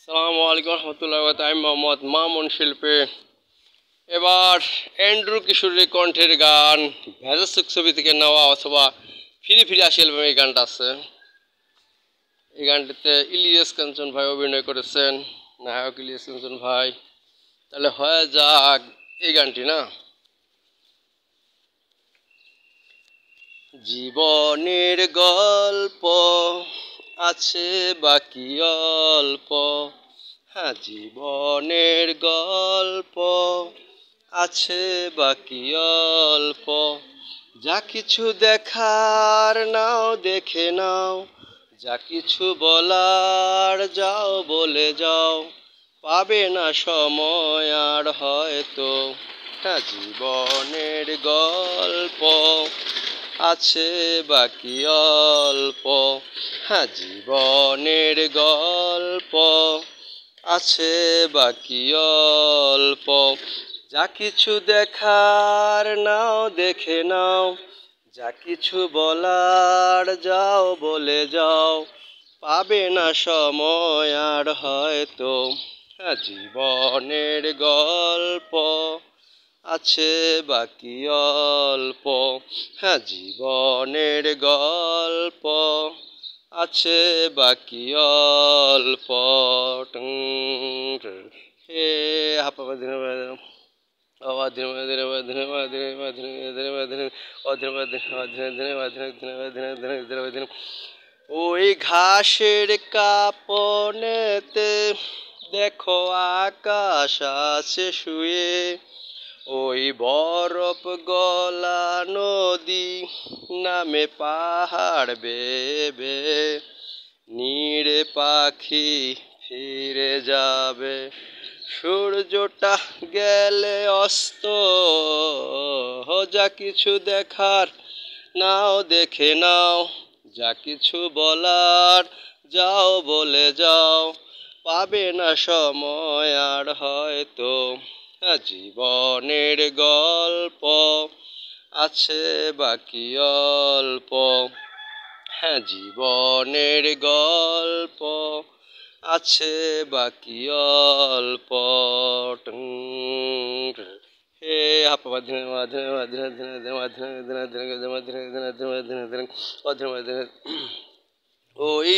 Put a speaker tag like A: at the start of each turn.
A: সালামু আলাইকুম রহমতুল্লাহ। আমি মোহাম্মদ মামুন শিল্পী। এবার অ্যান্ড্রু কিশোরের কণ্ঠের গান ভেজাসুক ছবি থেকে নেওয়া অথবা ফিরে ফিরে আসি অ্যালবামে এই গানটা আছে। এই গানটিতে ইলিয়াস কাঞ্চন ভাই অভিনয় করেছেন, নায়ক ইলিয়াস কাঞ্চন ভাই। তাহলে হয়ে যাক এই গানটি না। জীবনের গল্প আছে বাকি অল্প, হ্যাঁ জীবনের গল্প আছে বাকি অল্প, যা কিছু দেখার নাও দেখে নাও, যা কিছু বলার যাও বলে যাও, পাবে না সময় আর হয়তো, হ্যাঁ জীবনের গল্প আছে বাকি অল্প, হ্যাঁ জীবনের গল্প আছে বাকি অল্প, যা কিছু দেখার নাও দেখে নাও, যা কিছু বলার যাও বলে যাও, পাবে না সময় আর হয়তো, হ্যাঁ জীবনের গল্প আছে বাকি অল্প, হ্যাঁ জীবনের গল্প আছে বাকি অল্প। হে হাপা দিন ওই ঘাসের কাপনেতে দেখো আকাশ আছে শুয়ে, ওই বরফ গলা নদী নামে পাহাড় বেবে, নীড়ে পাখি ফিরে যাবে, সূর্যটা গেলে অস্ত, যা কিছু দেখার নাও দেখে নাও, যা কিছু বলার যাও বলে যাও, পাবে না সময় আর হয়তো, জীবনের গল্প আছে বাকি অল্প, হ্যাঁ জীবনের গল্প আছে বাকি অল্প। হে হাপা দিনে মাঝে মাঝে দিনে মাঝে দিনে দিনে মাঝে দিনে দিনে মাঝে ওই